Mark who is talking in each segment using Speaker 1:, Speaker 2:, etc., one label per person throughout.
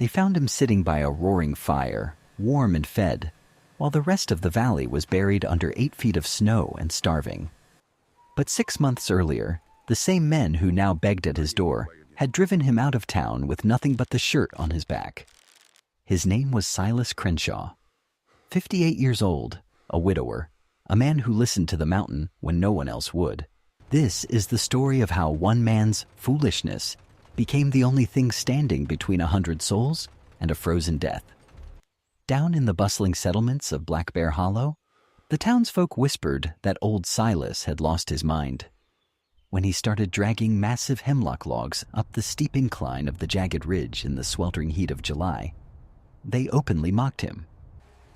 Speaker 1: They found him sitting by a roaring fire, warm and fed, while the rest of the valley was buried under 8 feet of snow and starving. But 6 months earlier, the same men who now begged at his door had driven him out of town with nothing but the shirt on his back. His name was Silas Crenshaw. 58 years old, a widower, a man who listened to the mountain when no one else would. This is the story of how one man's foolishness became the only thing standing between 100 souls and a frozen death. Down in the bustling settlements of Black Bear Hollow, the townsfolk whispered that old Silas had lost his mind. When he started dragging massive hemlock logs up the steep incline of the jagged ridge in the sweltering heat of July, they openly mocked him.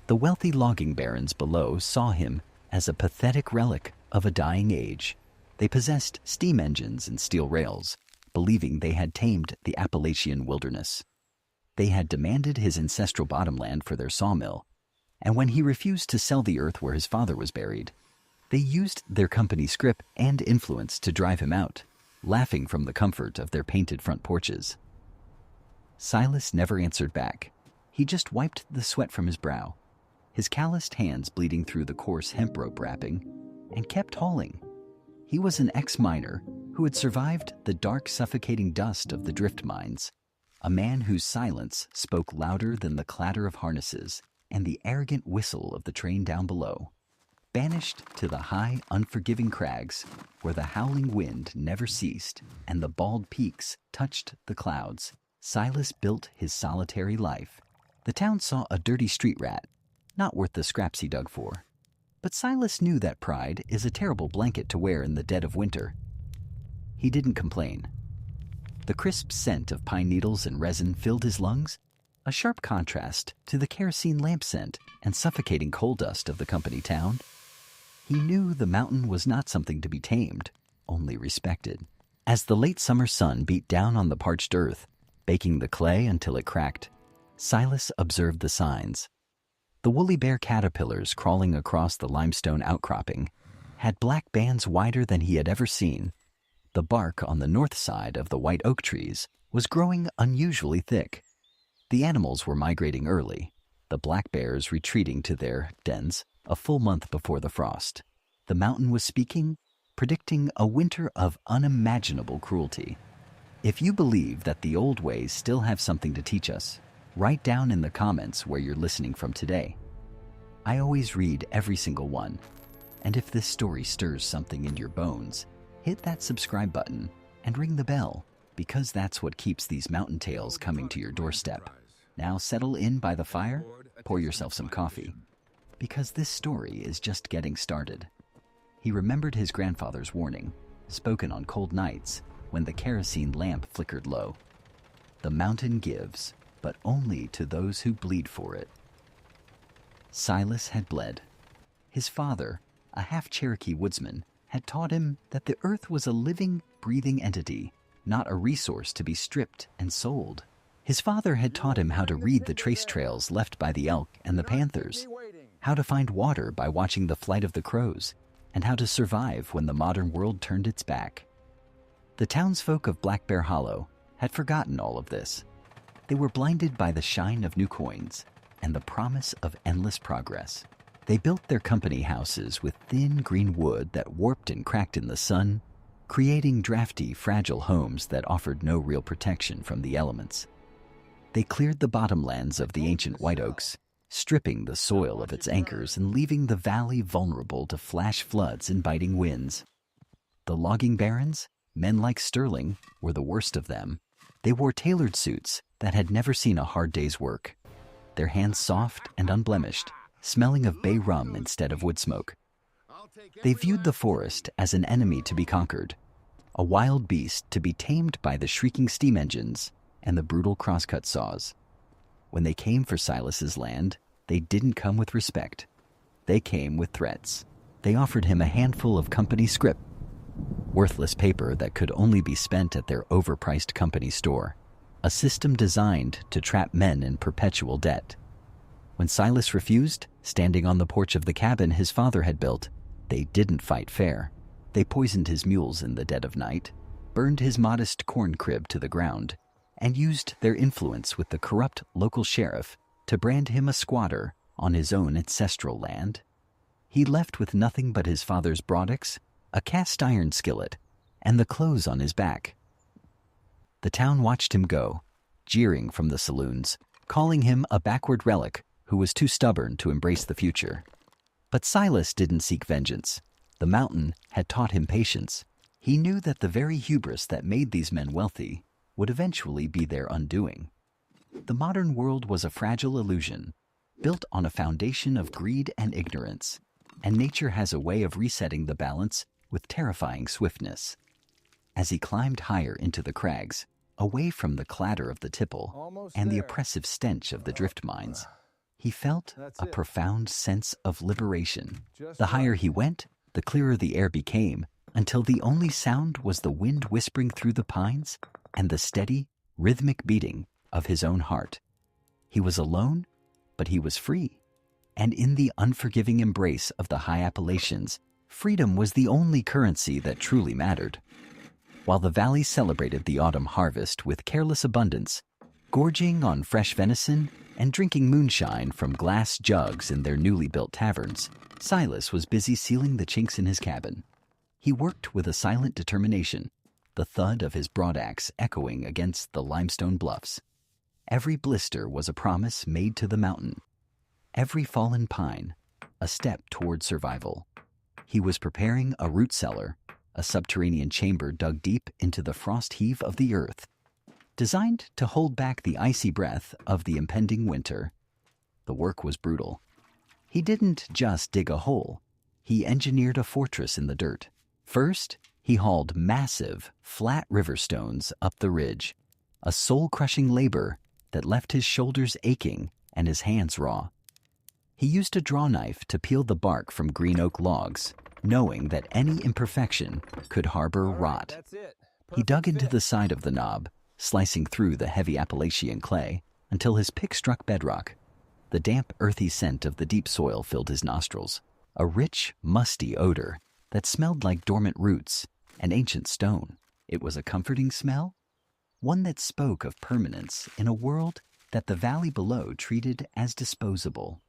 Speaker 1: The wealthy logging barons below saw him as a pathetic relic of a dying age. They possessed steam engines and steel rails, believing they had tamed the Appalachian wilderness. They had demanded his ancestral bottomland for their sawmill, and when he refused to sell the earth where his father was buried, they used their company scrip and influence to drive him out, laughing from the comfort of their painted front porches. Silas never answered back. He just wiped the sweat from his brow, his calloused hands bleeding through the coarse hemp rope wrapping, and kept hauling. He was an ex-miner who had survived the dark, suffocating dust of the drift mines, a man whose silence spoke louder than the clatter of harnesses and the arrogant whistle of the train down below. Banished to the high, unforgiving crags where the howling wind never ceased and the bald peaks touched the clouds, Silas built his solitary life. The town saw a dirty street rat, not worth the scraps he dug for. But Silas knew that pride is a terrible blanket to wear in the dead of winter. He didn't complain. The crisp scent of pine needles and resin filled his lungs, a sharp contrast to the kerosene lamp scent and suffocating coal dust of the company town. He knew the mountain was not something to be tamed, only respected. As the late summer sun beat down on the parched earth, baking the clay until it cracked, Silas observed the signs. The woolly bear caterpillars crawling across the limestone outcropping had black bands wider than he had ever seen. The bark on the north side of the white oak trees was growing unusually thick. The animals were migrating early, the black bears retreating to their dens a full month before the frost. The mountain was speaking, predicting a winter of unimaginable cruelty. If you believe that the old ways still have something to teach us, write down in the comments where you're listening from today. I always read every single one, and if this story stirs something in your bones, hit that subscribe button and ring the bell, because that's what keeps these mountain tales coming to your doorstep. Now settle in by the fire, pour yourself some coffee, because this story is just getting started. He remembered his grandfather's warning, spoken on cold nights when the kerosene lamp flickered low. The mountain gives, but only to those who bleed for it. Silas had bled. His father, a half-Cherokee woodsman, had taught him that the earth was a living, breathing entity, not a resource to be stripped and sold. His father had taught him how to read the trace trails left by the elk and the panthers, how to find water by watching the flight of the crows, and how to survive when the modern world turned its back. The townsfolk of Black Bear Hollow had forgotten all of this. They were blinded by the shine of new coins and the promise of endless progress. They built their company houses with thin green wood that warped and cracked in the sun, creating drafty, fragile homes that offered no real protection from the elements. They cleared the bottomlands of the ancient white oaks, stripping the soil of its anchors and leaving the valley vulnerable to flash floods and biting winds. The logging barons, men like Sterling, were the worst of them. They wore tailored suits that had never seen a hard day's work, their hands soft and unblemished, smelling of bay rum instead of wood smoke. They viewed the forest as an enemy to be conquered, a wild beast to be tamed by the shrieking steam engines and the brutal crosscut saws. When they came for Silas's land, they didn't come with respect. They came with threats. They offered him a handful of company scrip, worthless paper that could only be spent at their overpriced company store, a system designed to trap men in perpetual debt. When Silas refused, standing on the porch of the cabin his father had built, they didn't fight fair. They poisoned his mules in the dead of night, burned his modest corn crib to the ground, and used their influence with the corrupt local sheriff to brand him a squatter on his own ancestral land. He left with nothing but his father's broadaxe, a cast iron skillet, and the clothes on his back. The town watched him go, jeering from the saloons, calling him a backward relic who was too stubborn to embrace the future. But Silas didn't seek vengeance. The mountain had taught him patience. He knew that the very hubris that made these men wealthy would eventually be their undoing. The modern world was a fragile illusion, built on a foundation of greed and ignorance, and nature has a way of resetting the balance with terrifying swiftness. As he climbed higher into the crags, away from the clatter of the tipple and the oppressive stench of the drift mines, he felt a profound sense of liberation. The higher he went, the clearer the air became, until the only sound was the wind whispering through the pines and the steady, rhythmic beating of his own heart. He was alone, but he was free. And in the unforgiving embrace of the high Appalachians, freedom was the only currency that truly mattered. While the valley celebrated the autumn harvest with careless abundance, gorging on fresh venison and drinking moonshine from glass jugs in their newly built taverns, Silas was busy sealing the chinks in his cabin. He worked with a silent determination, the thud of his broadaxe echoing against the limestone bluffs. Every blister was a promise made to the mountain. Every fallen pine, a step toward survival. He was preparing a root cellar, a subterranean chamber dug deep into the frost heave of the earth, designed to hold back the icy breath of the impending winter. The work was brutal. He didn't just dig a hole. He engineered a fortress in the dirt. First, he hauled massive, flat river stones up the ridge, a soul-crushing labor that left his shoulders aching and his hands raw. He used a draw knife to peel the bark from green oak logs, knowing that any imperfection could harbor rot. He dug into the side of the knob, slicing through the heavy Appalachian clay until his pick struck bedrock. The damp, earthy scent of the deep soil filled his nostrils, a rich, musty odor that smelled like dormant roots and ancient stone. It was a comforting smell, one that spoke of permanence in a world that the valley below treated as disposable.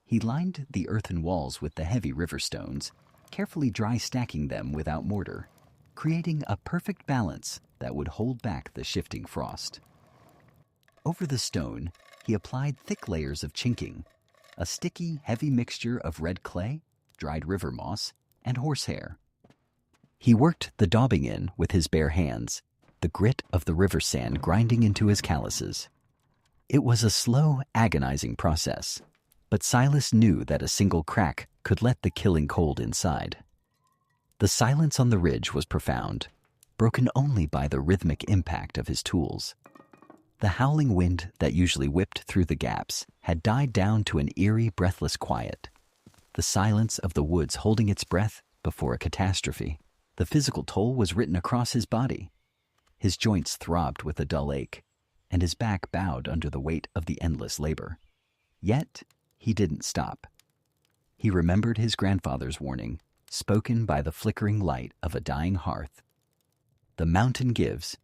Speaker 1: He lined the earthen walls with the heavy river stones, carefully dry stacking them without mortar, creating a perfect balance that would hold back the shifting frost. Over the stone, he applied thick layers of chinking, a sticky, heavy mixture of red clay, dried river moss, and horsehair. He worked the daubing in with his bare hands, the grit of the river sand grinding into his calluses. It was a slow, agonizing process, but Silas knew that a single crack could let the killing cold inside. The silence on the ridge was profound, broken only by the rhythmic impact of his tools. The howling wind that usually whipped through the gaps had died down to an eerie, breathless quiet. The silence of the woods holding its breath before a catastrophe. The physical toll was written across his body. His joints throbbed with a dull ache, and his back bowed under the weight of the endless labor. Yet, he didn't stop. He remembered his grandfather's warning, spoken by the flickering light of a dying hearth. The mountain gives,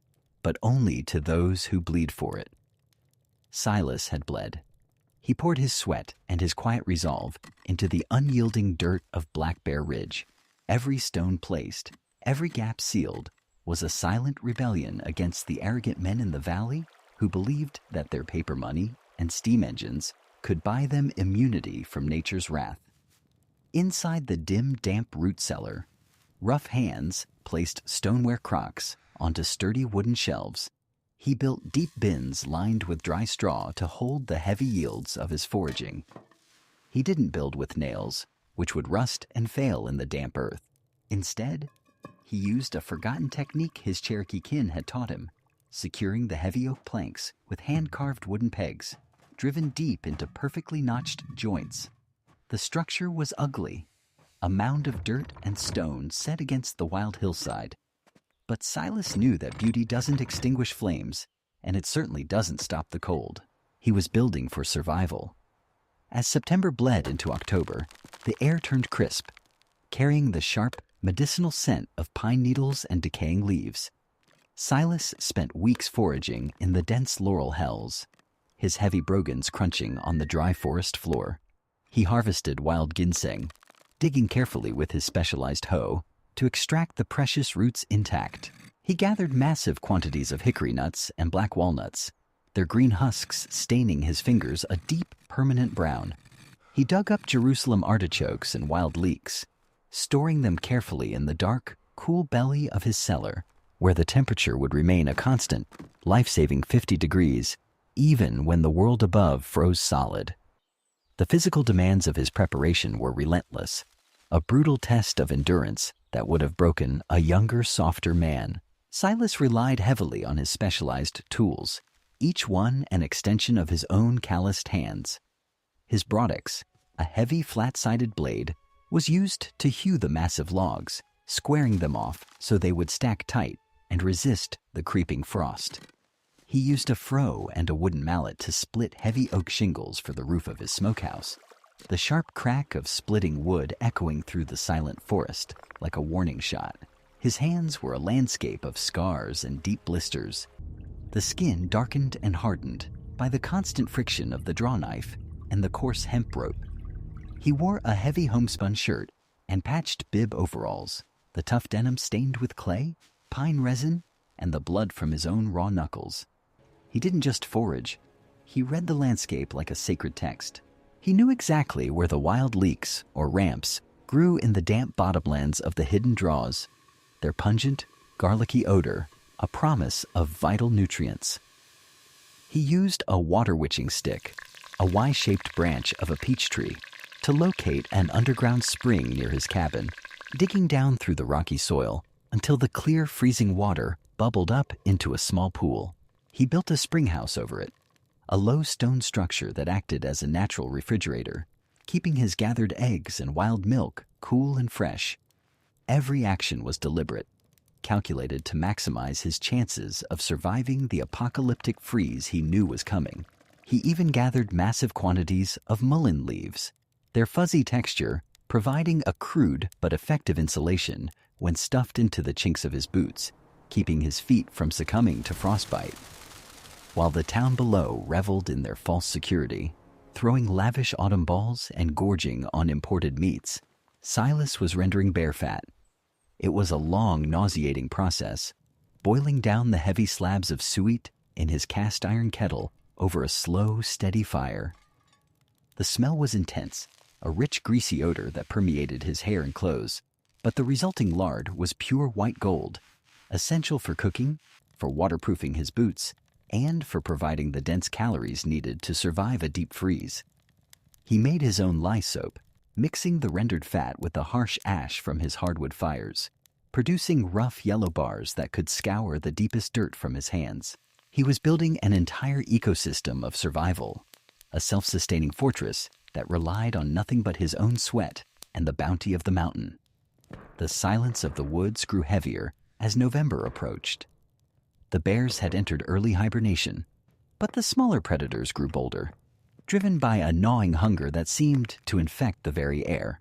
Speaker 1: but only to those who bleed for it. Silas had bled. He poured his sweat and his quiet resolve into the unyielding dirt of Black Bear Ridge. Every stone placed, every gap sealed, was a silent rebellion against the arrogant men in the valley who believed that their paper money and steam engines could buy them immunity from nature's wrath. Inside the dim, damp root cellar, rough hands placed stoneware crocks onto sturdy wooden shelves. He built deep bins lined with dry straw to hold the heavy yields of his foraging. He didn't build with nails, which would rust and fail in the damp earth. Instead, he used a forgotten technique his Cherokee kin had taught him, securing the heavy oak planks with hand-carved wooden pegs, driven deep into perfectly notched joints. The structure was ugly, a mound of dirt and stone set against the wild hillside. But Silas knew that beauty doesn't extinguish flames, and it certainly doesn't stop the cold. He was building for survival. As September bled into October, the air turned crisp, carrying the sharp, medicinal scent of pine needles and decaying leaves. Silas spent weeks foraging in the dense laurel hells, his heavy brogans crunching on the dry forest floor. He harvested wild ginseng, digging carefully with his specialized hoe to extract the precious roots intact. He gathered massive quantities of hickory nuts and black walnuts, their green husks staining his fingers a deep, permanent brown. He dug up Jerusalem artichokes and wild leeks, storing them carefully in the dark, cool belly of his cellar, where the temperature would remain a constant, life-saving 50 degrees, even when the world above froze solid. The physical demands of his preparation were relentless, a brutal test of endurance that would have broken a younger, softer man. Silas relied heavily on his specialized tools, each one an extension of his own calloused hands. His broadex, a heavy flat-sided blade, was used to hew the massive logs, squaring them off so they would stack tight and resist the creeping frost. He used a froe and a wooden mallet to split heavy oak shingles for the roof of his smokehouse, the sharp crack of splitting wood echoing through the silent forest like a warning shot. His hands were a landscape of scars and deep blisters, the skin darkened and hardened by the constant friction of the draw knife and the coarse hemp rope. He wore a heavy homespun shirt and patched bib overalls, the tough denim stained with clay, pine resin, and the blood from his own raw knuckles. He didn't just forage. He read the landscape like a sacred text. He knew exactly where the wild leeks, or ramps, grew in the damp bottomlands of the hidden draws, their pungent, garlicky odor, a promise of vital nutrients. He used a water-witching stick, a Y-shaped branch of a peach tree, to locate an underground spring near his cabin, digging down through the rocky soil until the clear, freezing water bubbled up into a small pool. He built a spring house over it, a low stone structure that acted as a natural refrigerator, keeping his gathered eggs and wild milk cool and fresh. Every action was deliberate, calculated to maximize his chances of surviving the apocalyptic freeze he knew was coming. He even gathered massive quantities of mullein leaves, their fuzzy texture providing a crude but effective insulation when stuffed into the chinks of his boots, keeping his feet from succumbing to frostbite. While the town below reveled in their false security, throwing lavish autumn balls and gorging on imported meats, Silas was rendering bear fat. It was a long, nauseating process, boiling down the heavy slabs of suet in his cast iron kettle over a slow, steady fire. The smell was intense, a rich, greasy odor that permeated his hair and clothes, but the resulting lard was pure white gold, essential for cooking, for waterproofing his boots, and for providing the dense calories needed to survive a deep freeze. He made his own lye soap, mixing the rendered fat with the harsh ash from his hardwood fires, producing rough yellow bars that could scour the deepest dirt from his hands. He was building an entire ecosystem of survival, a self-sustaining fortress that relied on nothing but his own sweat and the bounty of the mountain. The silence of the woods grew heavier as November approached. The bears had entered early hibernation, but the smaller predators grew bolder, driven by a gnawing hunger that seemed to infect the very air.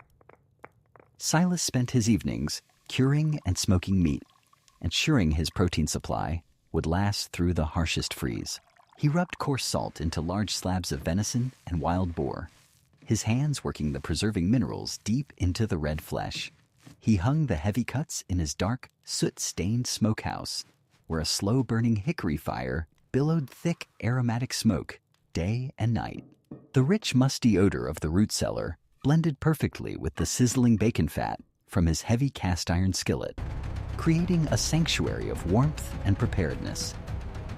Speaker 1: Silas spent his evenings curing and smoking meat, ensuring his protein supply would last through the harshest freeze. He rubbed coarse salt into large slabs of venison and wild boar, his hands working the preserving minerals deep into the red flesh. He hung the heavy cuts in his dark, soot-stained smokehouse, where a slow-burning hickory fire billowed thick, aromatic smoke day and night. The rich, musty odor of the root cellar blended perfectly with the sizzling bacon fat from his heavy cast-iron skillet, creating a sanctuary of warmth and preparedness.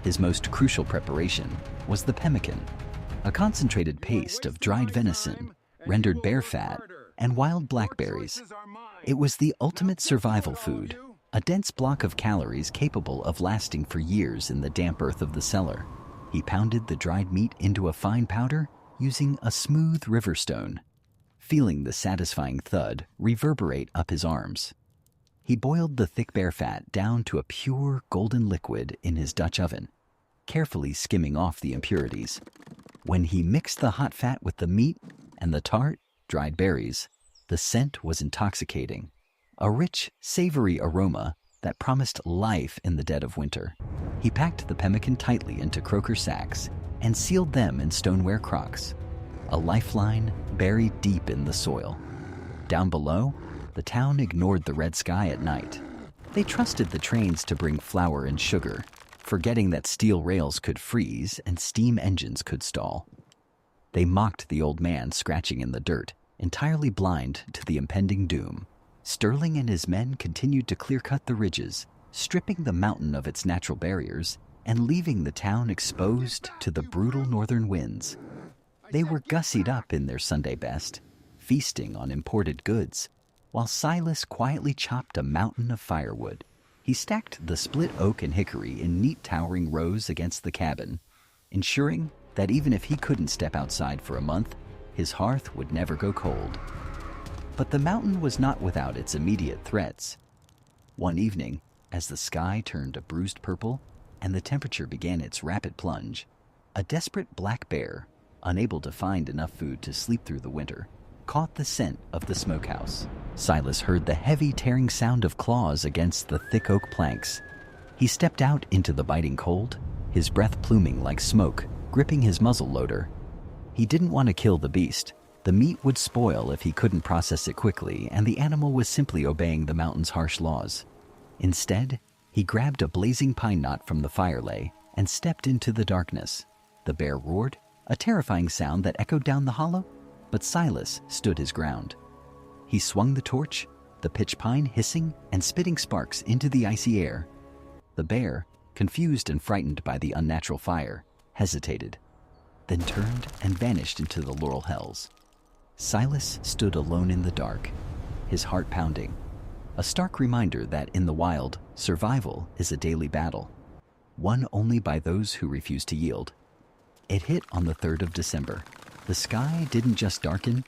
Speaker 1: His most crucial preparation was the pemmican, a concentrated paste of dried venison, rendered bear fat, and wild blackberries. It was the ultimate survival food, a dense block of calories capable of lasting for years in the damp earth of the cellar. He pounded the dried meat into a fine powder using a smooth river stone, feeling the satisfying thud reverberate up his arms. He boiled the thick bear fat down to a pure golden liquid in his Dutch oven, carefully skimming off the impurities. When he mixed the hot fat with the meat and the tart, dried berries, the scent was intoxicating. A rich, savory aroma that promised life in the dead of winter. He packed the pemmican tightly into croaker sacks and sealed them in stoneware crocks, a lifeline buried deep in the soil. Down below, the town ignored the red sky at night. They trusted the trains to bring flour and sugar, forgetting that steel rails could freeze and steam engines could stall. They mocked the old man scratching in the dirt, entirely blind to the impending doom. Sterling and his men continued to clear-cut the ridges, stripping the mountain of its natural barriers and leaving the town exposed to the brutal northern winds. They were gussied up in their Sunday best, feasting on imported goods, while Silas quietly chopped a mountain of firewood. He stacked the split oak and hickory in neat towering rows against the cabin, ensuring that even if he couldn't step outside for a month, his hearth would never go cold. But the mountain was not without its immediate threats. One evening, as the sky turned a bruised purple and the temperature began its rapid plunge, a desperate black bear, unable to find enough food to sleep through the winter, caught the scent of the smokehouse. Silas heard the heavy tearing sound of claws against the thick oak planks. He stepped out into the biting cold, his breath pluming like smoke, gripping his muzzle loader. He didn't want to kill the beast. The meat would spoil if he couldn't process it quickly, and the animal was simply obeying the mountain's harsh laws. Instead, he grabbed a blazing pine knot from the fire lay and stepped into the darkness. The bear roared, a terrifying sound that echoed down the hollow, but Silas stood his ground. He swung the torch, the pitch pine hissing and spitting sparks into the icy air. The bear, confused and frightened by the unnatural fire, hesitated, then turned and vanished into the laurel hells. Silas stood alone in the dark, his heart pounding, a stark reminder that in the wild, survival is a daily battle, won only by those who refuse to yield. It hit on the 3rd of December. The sky didn't just darken,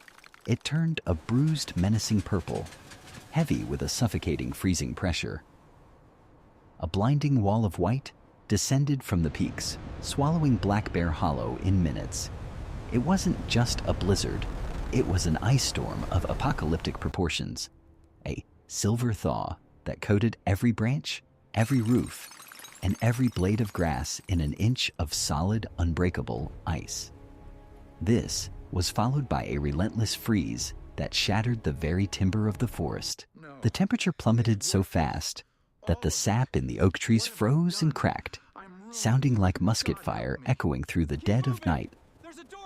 Speaker 1: it turned a bruised, menacing purple, heavy with a suffocating, freezing pressure. A blinding wall of white descended from the peaks, swallowing Black Bear Hollow in minutes. It wasn't just a blizzard, it was an ice storm of apocalyptic proportions, a silver thaw that coated every branch, every roof, and every blade of grass in an inch of solid, unbreakable ice. This was followed by a relentless freeze that shattered the very timber of the forest. The temperature plummeted so fast that the sap in the oak trees froze and cracked, sounding like musket fire echoing through the dead of night.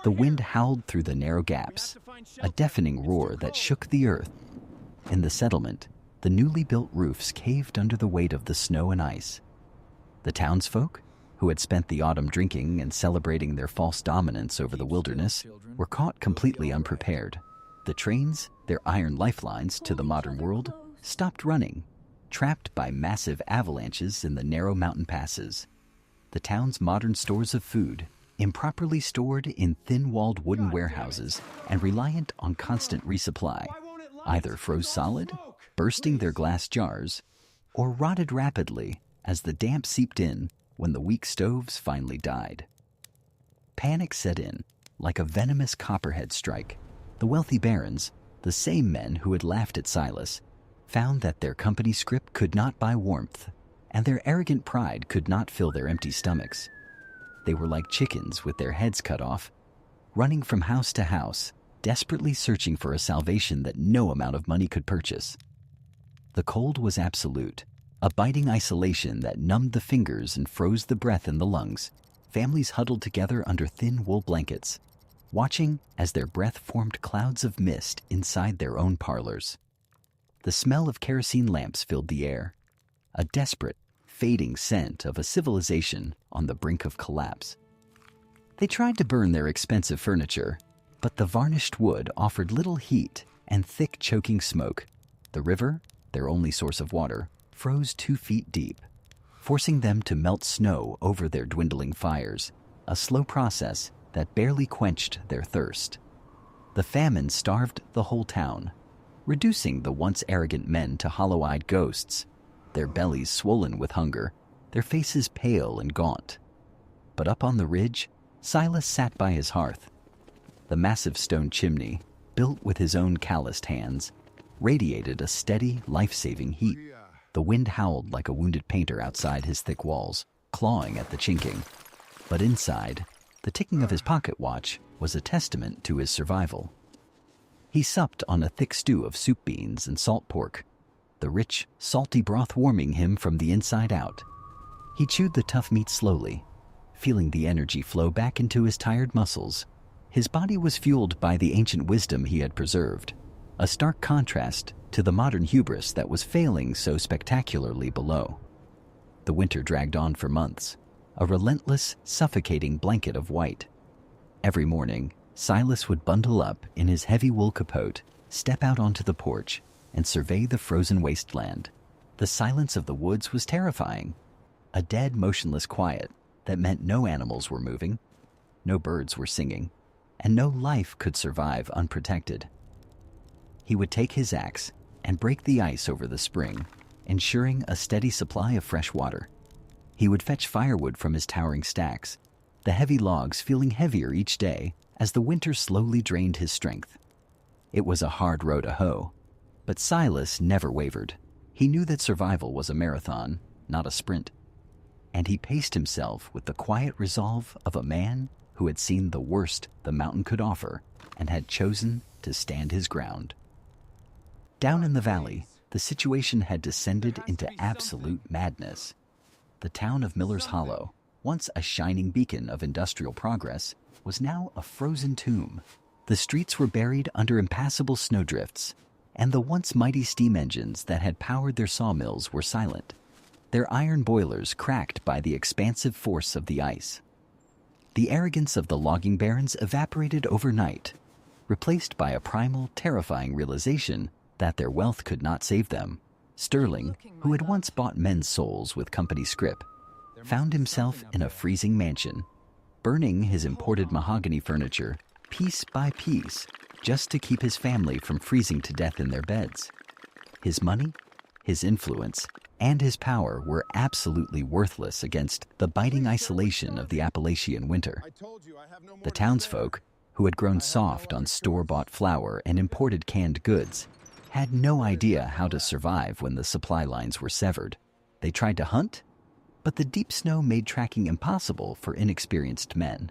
Speaker 1: The wind howled through the narrow gaps, a deafening roar that shook the earth. In the settlement, the newly built roofs caved under the weight of the snow and ice. The townsfolk, who had spent the autumn drinking and celebrating their false dominance over the wilderness, were caught completely unprepared. The trains, their iron lifelines to the modern world, stopped running, trapped by massive avalanches in the narrow mountain passes. The town's modern stores of food, improperly stored in thin-walled wooden warehouses and reliant on constant resupply, either froze solid, bursting their glass jars, or rotted rapidly as the damp seeped in when the weak stoves finally died. Panic set in, like a venomous copperhead strike. The wealthy barons, the same men who had laughed at Silas, found that their company scrip could not buy warmth, and their arrogant pride could not fill their empty stomachs. They were like chickens with their heads cut off, running from house to house, desperately searching for a salvation that no amount of money could purchase. The cold was absolute, a biting isolation that numbed the fingers and froze the breath in the lungs. Families huddled together under thin wool blankets, watching as their breath formed clouds of mist inside their own parlors. The smell of kerosene lamps filled the air, a desperate, fading scent of a civilization on the brink of collapse. They tried to burn their expensive furniture, but the varnished wood offered little heat and thick, choking smoke. The river, their only source of water, froze 2 feet deep, forcing them to melt snow over their dwindling fires, a slow process that barely quenched their thirst. The famine starved the whole town, reducing the once arrogant men to hollow-eyed ghosts, their bellies swollen with hunger, their faces pale and gaunt. But up on the ridge, Silas sat by his hearth. The massive stone chimney, built with his own calloused hands, radiated a steady, life-saving heat. The wind howled like a wounded painter outside his thick walls, clawing at the chinking. But inside, the ticking of his pocket watch was a testament to his survival. He supped on a thick stew of soup beans and salt pork, the rich, salty broth warming him from the inside out. He chewed the tough meat slowly, feeling the energy flow back into his tired muscles. His body was fueled by the ancient wisdom he had preserved, a stark contrast to the modern hubris that was failing so spectacularly below. The winter dragged on for months, a relentless, suffocating blanket of white. Every morning, Silas would bundle up in his heavy wool capote, step out onto the porch, and survey the frozen wasteland. The silence of the woods was terrifying, a dead, motionless quiet that meant no animals were moving, no birds were singing, and no life could survive unprotected. He would take his axe and break the ice over the spring, ensuring a steady supply of fresh water. He would fetch firewood from his towering stacks, the heavy logs feeling heavier each day as the winter slowly drained his strength. It was a hard row to hoe, but Silas never wavered. He knew that survival was a marathon, not a sprint, and he paced himself with the quiet resolve of a man who had seen the worst the mountain could offer and had chosen to stand his ground. Down in the valley, the situation had descended into absolute madness. The town of Miller's Hollow, once a shining beacon of industrial progress, was now a frozen tomb. The streets were buried under impassable snowdrifts, and the once mighty steam engines that had powered their sawmills were silent, their iron boilers cracked by the expansive force of the ice. The arrogance of the logging barons evaporated overnight, replaced by a primal, terrifying realization that their wealth could not save them. Sterling, who had once bought men's souls with company scrip, found himself in a freezing mansion, burning his imported mahogany furniture piece by piece just to keep his family from freezing to death in their beds. His money, his influence, and his power were absolutely worthless against the biting isolation of the Appalachian winter. The townsfolk, who had grown soft on store-bought flour and imported canned goods, had no idea how to survive when the supply lines were severed. They tried to hunt, but the deep snow made tracking impossible for inexperienced men,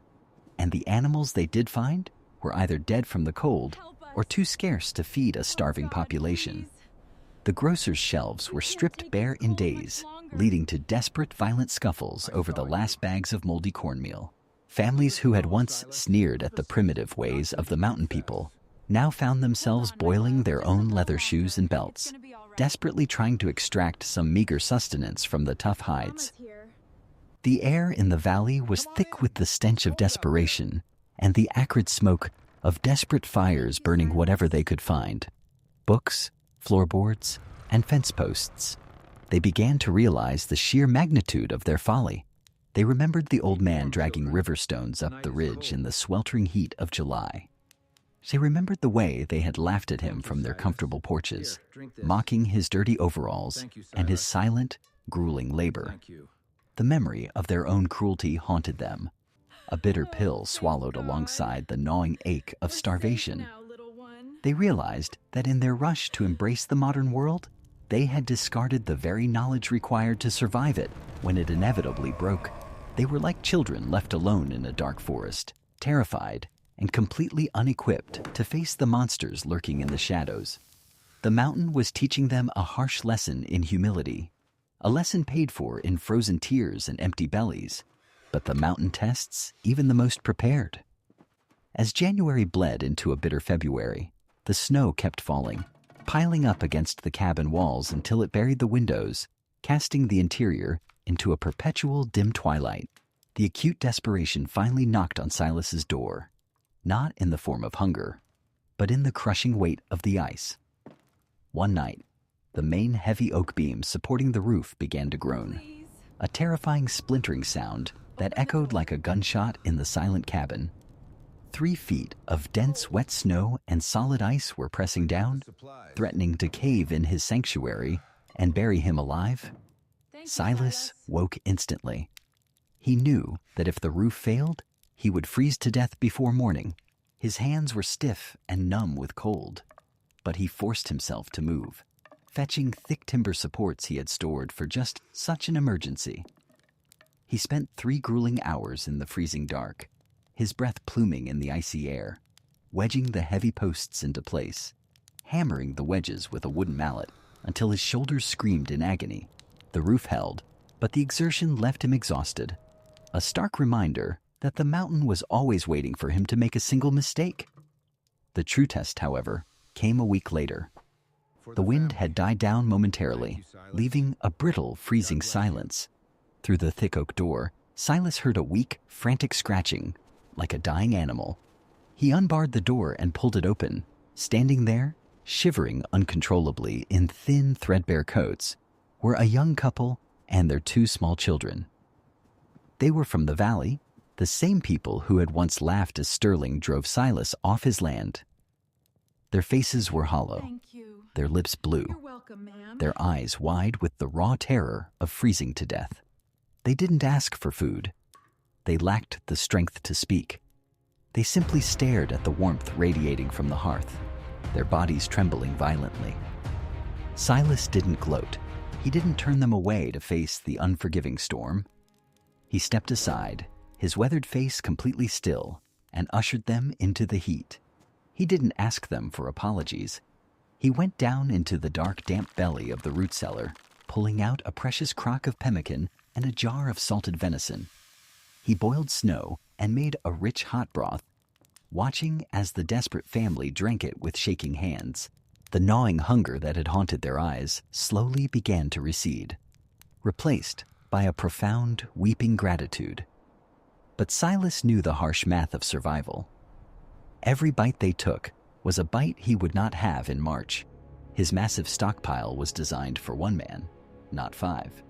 Speaker 1: and the animals they did find were either dead from the cold or too scarce to feed a starving population. The grocer's shelves were stripped bare in days, leading to desperate, violent scuffles over the last bags of moldy cornmeal. Families who had once sneered at the primitive ways of the mountain people now found themselves boiling their own leather shoes and belts, desperately trying to extract some meager sustenance from the tough hides. The air in the valley was thick with the stench of desperation and the acrid smoke of desperate fires burning whatever they could find: books, floorboards, and fence posts. They began to realize the sheer magnitude of their folly. They remembered the old man dragging river stones up the ridge in the sweltering heat of July. They remembered the way they had laughed at him from their comfortable porches, mocking his dirty overalls and his silent, grueling labor. The memory of their own cruelty haunted them, a bitter pill swallowed alongside the gnawing ache of starvation. They realized that in their rush to embrace the modern world, they had discarded the very knowledge required to survive it when it inevitably broke. They were like children left alone in a dark forest, terrified and completely unequipped to face the monsters lurking in the shadows. The mountain was teaching them a harsh lesson in humility, a lesson paid for in frozen tears and empty bellies, but the mountain tests even the most prepared. As January bled into a bitter February, the snow kept falling, piling up against the cabin walls until it buried the windows, casting the interior into a perpetual dim twilight. The acute desperation finally knocked on Silas's door, not in the form of hunger, but in the crushing weight of the ice. One night, the main heavy oak beams supporting the roof began to groan, a terrifying splintering sound that echoed like a gunshot in the silent cabin. 3 feet of dense, wet snow and solid ice were pressing down, threatening to cave in his sanctuary and bury him alive. Silas woke instantly. He knew that if the roof failed, he would freeze to death before morning. His hands were stiff and numb with cold, but he forced himself to move. fetching thick timber supports he had stored for just such an emergency. He spent 3 grueling hours in the freezing dark, his breath pluming in the icy air, wedging the heavy posts into place, hammering the wedges with a wooden mallet until his shoulders screamed in agony. The roof held, but the exertion left him exhausted, a stark reminder that the mountain was always waiting for him to make a single mistake. The true test, however, came a week later. The wind had died down momentarily, leaving a brittle, freezing silence. Through the thick oak door, Silas heard a weak, frantic scratching, like a dying animal. He unbarred the door and pulled it open. Standing there, shivering uncontrollably in thin, threadbare coats, were a young couple and their 2 small children. They were from the valley, the same people who had once laughed as Sterling drove Silas off his land. Their faces were hollow, their lips blue, their eyes wide with the raw terror of freezing to death. They didn't ask for food. They lacked the strength to speak. They simply stared at the warmth radiating from the hearth, their bodies trembling violently. Silas didn't gloat. He didn't turn them away to face the unforgiving storm. He stepped aside, his weathered face completely still, and ushered them into the heat. He didn't ask them for apologies. He went down into the dark, damp belly of the root cellar, pulling out a precious crock of pemmican and a jar of salted venison. He boiled snow and made a rich hot broth, watching as the desperate family drank it with shaking hands. The gnawing hunger that had haunted their eyes slowly began to recede, replaced by a profound, weeping gratitude. But Silas knew the harsh math of survival. Every bite they took was a bite he would not have in March. His massive stockpile was designed for 1 man, not 5.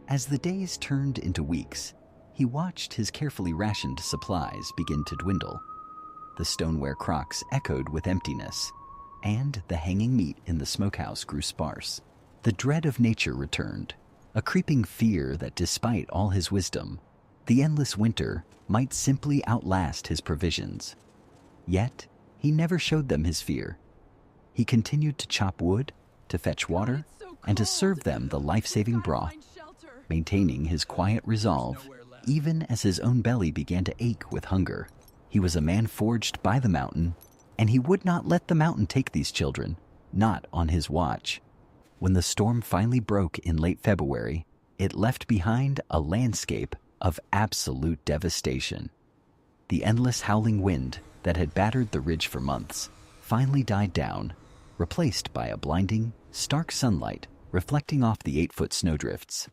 Speaker 1: As the days turned into weeks, he watched his carefully rationed supplies begin to dwindle. The stoneware crocks echoed with emptiness, and the hanging meat in the smokehouse grew sparse. The dread of nature returned, a creeping fear that despite all his wisdom, the endless winter might simply outlast his provisions. Yet, he never showed them his fear. He continued to chop wood, to fetch water, and to serve them the life-saving broth, maintaining his quiet resolve even as his own belly began to ache with hunger. He was a man forged by the mountain, and he would not let the mountain take these children, not on his watch. When the storm finally broke in late February, it left behind a landscape of absolute devastation. The endless howling wind that had battered the ridge for months finally died down, replaced by a blinding, stark sunlight reflecting off the 8-foot snowdrifts.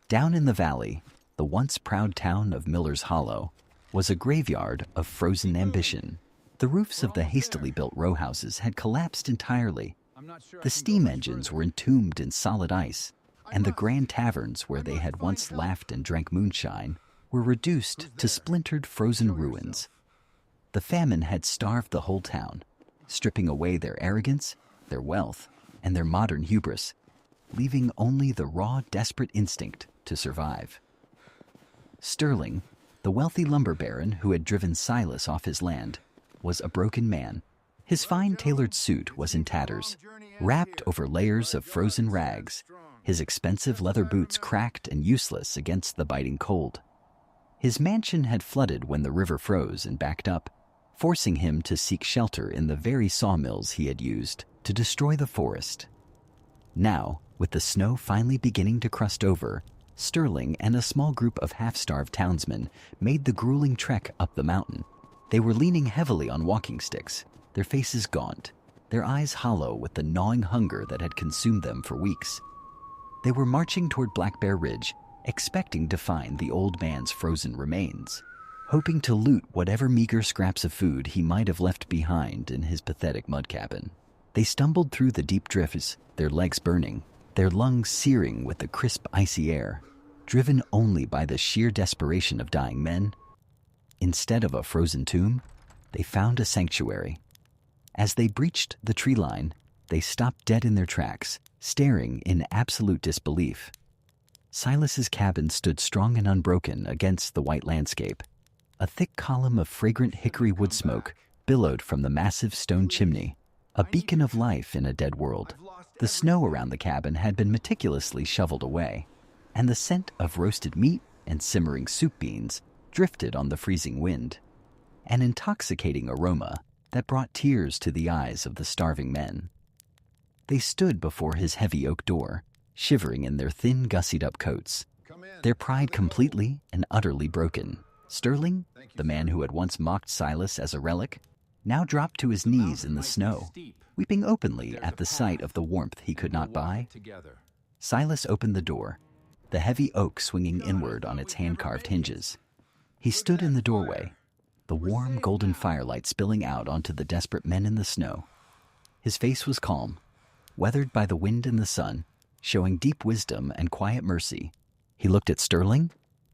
Speaker 1: Down in the valley, the once proud town of Miller's Hollow was a graveyard of frozen ambition. The roofs of the hastily built row houses had collapsed entirely. The steam engines were entombed in solid ice, and the grand taverns where they had once laughed and drank moonshine were reduced to splintered frozen ruins. The famine had starved the whole town, stripping away their arrogance, their wealth, and their modern hubris, leaving only the raw, desperate instinct to survive. Sterling, the wealthy lumber baron who had driven Silas off his land, was a broken man. His fine tailored suit was in tatters, wrapped over layers of frozen rags, his expensive leather boots cracked and useless against the biting cold. His mansion had flooded when the river froze and backed up, forcing him to seek shelter in the very sawmills he had used to destroy the forest. Now, with the snow finally beginning to crust over, Sterling and a small group of half-starved townsmen made the grueling trek up the mountain. They were leaning heavily on walking sticks, their faces gaunt, their eyes hollow with the gnawing hunger that had consumed them for weeks. They were marching toward Black Bear Ridge, expecting to find the old man's frozen remains, hoping to loot whatever meager scraps of food he might have left behind in his pathetic mud cabin. They stumbled through the deep drifts, their legs burning, their lungs searing with the crisp, icy air, driven only by the sheer desperation of dying men. Instead of a frozen tomb, they found a sanctuary. As they breached the tree line, they stopped dead in their tracks, staring in absolute disbelief. Silas's cabin stood strong and unbroken against the white landscape. A thick column of fragrant hickory wood smoke billowed from the massive stone chimney, a beacon of life in a dead world. The snow around the cabin had been meticulously shoveled away, and the scent of roasted meat and simmering soup beans drifted on the freezing wind, an intoxicating aroma that brought tears to the eyes of the starving men. They stood before his heavy oak door, shivering in their thin, gussied-up coats, their pride completely and utterly broken. Sterling, the man who had once mocked Silas as a relic, now dropped to his knees in the snow, weeping openly at the sight of the warmth he could not buy. Silas opened the door, the heavy oak swinging inward on its hand-carved hinges. He stood in the doorway, the warm golden firelight spilling out onto the desperate men in the snow. His face was calm, weathered by the wind and the sun, showing deep wisdom and quiet mercy. He looked at Sterling,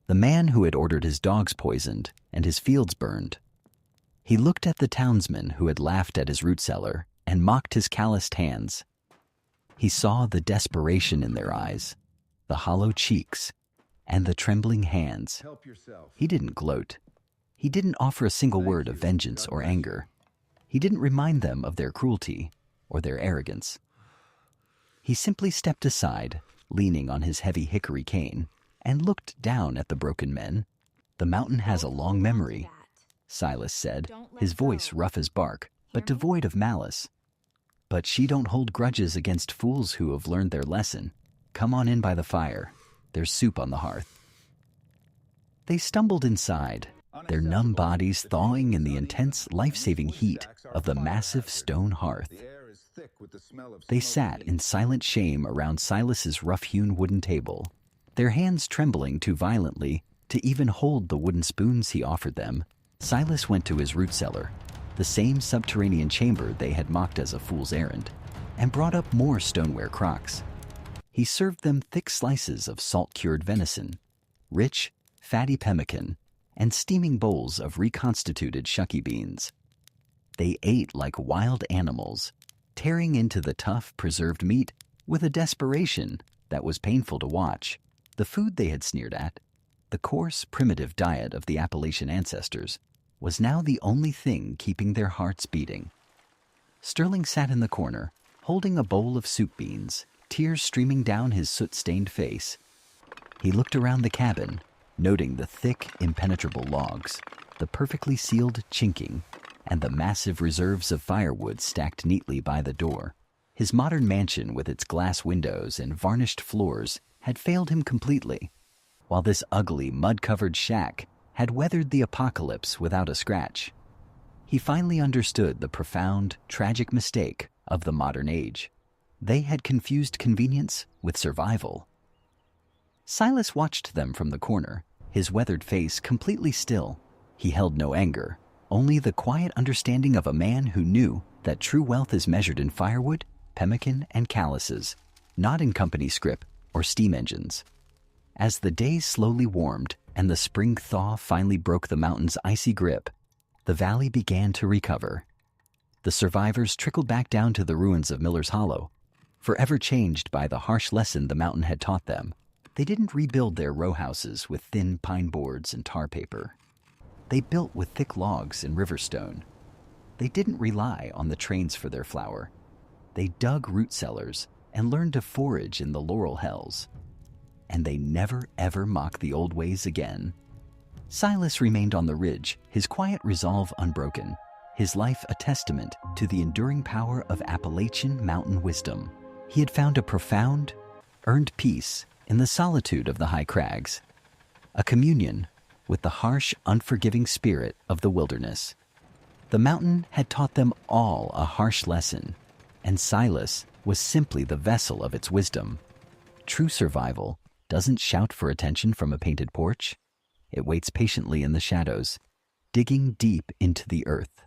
Speaker 1: the man who had ordered his dogs poisoned and his fields burned. He looked at the townsmen who had laughed at his root cellar and mocked his calloused hands. He saw the desperation in their eyes, the hollow cheeks, and the trembling hands. He didn't gloat. He didn't offer a single word of vengeance or anger. He didn't remind them of their cruelty or their arrogance. He simply stepped aside, leaning on his heavy hickory cane, and looked down at the broken men. "The mountain has a long memory," Silas said, his voice rough as bark, but devoid of malice. "But she don't hold grudges against fools who have learned their lesson. Come on in by the fire. There's soup on the hearth." They stumbled inside, their numb bodies thawing in the intense, life-saving heat of the massive stone hearth. They sat in silent shame around Silas's rough-hewn wooden table, their hands trembling too violently to even hold the wooden spoons he offered them. Silas went to his root cellar, the same subterranean chamber they had mocked as a fool's errand, and brought up more stoneware crocks. He served them thick slices of salt-cured venison, rich, fatty pemmican, and steaming bowls of reconstituted shucky beans. They ate like wild animals, tearing into the tough, preserved meat with a desperation that was painful to watch. The food they had sneered at, the coarse, primitive diet of the Appalachian ancestors, was now the only thing keeping their hearts beating. Sterling sat in the corner, holding a bowl of soup beans, tears streaming down his soot-stained face. He looked around the cabin, noting the thick, impenetrable logs, the perfectly sealed chinking, and the massive reserves of firewood stacked neatly by the door. His modern mansion with its glass windows and varnished floors had failed him completely, while this ugly, mud-covered shack had weathered the apocalypse without a scratch. He finally understood the profound, tragic mistake of the modern age. They had confused convenience with survival. Silas watched them from the corner, his weathered face completely still. He held no anger, only the quiet understanding of a man who knew that true wealth is measured in firewood, pemmican, and calluses, not in company scrip or steam engines. As the days slowly warmed and the spring thaw finally broke the mountain's icy grip, the valley began to recover. The survivors trickled back down to the ruins of Miller's Hollow, forever changed by the harsh lesson the mountain had taught them. They didn't rebuild their row houses with thin pine boards and tar paper. They built with thick logs and river stone. They didn't rely on the trains for their flour. They dug root cellars and learned to forage in the laurel hells. And they never ever mocked the old ways again. Silas remained on the ridge, his quiet resolve unbroken, his life a testament to the enduring power of Appalachian mountain wisdom. He had found a profound, earned peace in the solitude of the high crags, a communion with the harsh, unforgiving spirit of the wilderness. The mountain had taught them all a harsh lesson, and Silas was simply the vessel of its wisdom. True survival doesn't shout for attention from a painted porch. It waits patiently in the shadows, digging deep into the earth,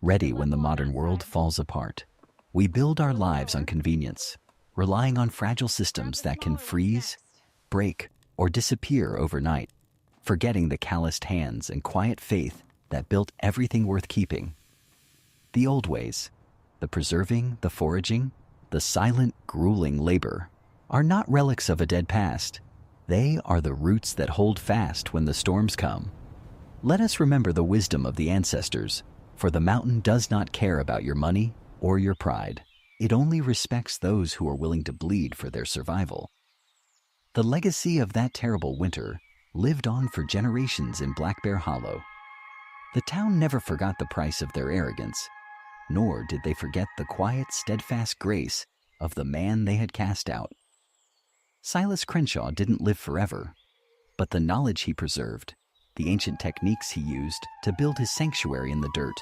Speaker 1: ready when the modern world falls apart. We build our lives on convenience, relying on fragile systems that can freeze, break, or disappear overnight, forgetting the calloused hands and quiet faith that built everything worth keeping. The old ways, the preserving, the foraging, the silent, grueling labor, are not relics of a dead past. They are the roots that hold fast when the storms come. Let us remember the wisdom of the ancestors, for the mountain does not care about your money, or your pride. It only respects those who are willing to bleed for their survival. The legacy of that terrible winter lived on for generations in Black Bear Hollow. The town never forgot the price of their arrogance, nor did they forget the quiet, steadfast grace of the man they had cast out. Silas Crenshaw didn't live forever, but the knowledge he preserved, the ancient techniques he used to build his sanctuary in the dirt,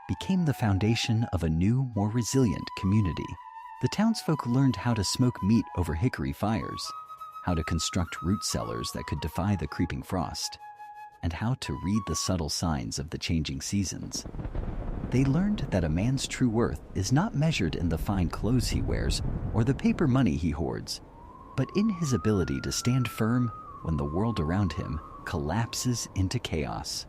Speaker 1: became the foundation of a new, more resilient community. The townsfolk learned how to smoke meat over hickory fires, how to construct root cellars that could defy the creeping frost, and how to read the subtle signs of the changing seasons. They learned that a man's true worth is not measured in the fine clothes he wears or the paper money he hoards, but in his ability to stand firm when the world around him collapses into chaos.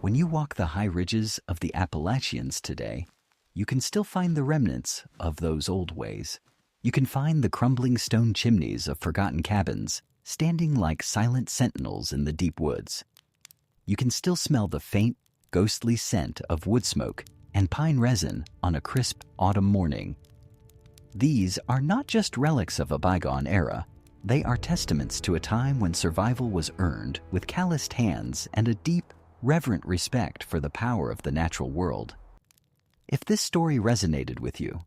Speaker 1: When you walk the high ridges of the Appalachians today, you can still find the remnants of those old ways. You can find the crumbling stone chimneys of forgotten cabins standing like silent sentinels in the deep woods. You can still smell the faint, ghostly scent of wood smoke and pine resin on a crisp autumn morning. These are not just relics of a bygone era. They are testaments to a time when survival was earned with calloused hands and a deep, reverent respect for the power of the natural world. If this story resonated with you,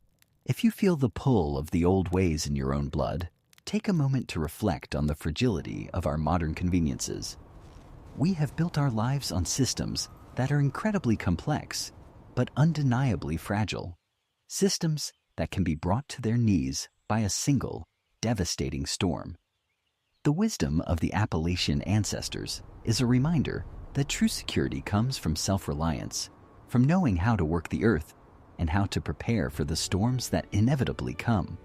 Speaker 1: if you feel the pull of the old ways in your own blood, take a moment to reflect on the fragility of our modern conveniences. We have built our lives on systems that are incredibly complex, but undeniably fragile. Systems that can be brought to their knees by a single, devastating storm. The wisdom of the Appalachian ancestors is a reminder that true security comes from self-reliance, from knowing how to work the earth and how to prepare for the storms that inevitably come.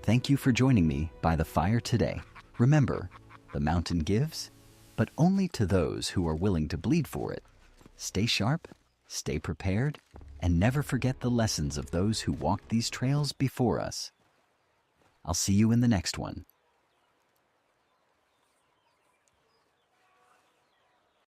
Speaker 1: Thank you for joining me by the fire today. Remember, the mountain gives, but only to those who are willing to bleed for it. Stay sharp, stay prepared, and never forget the lessons of those who walked these trails before us. I'll see you in the next one.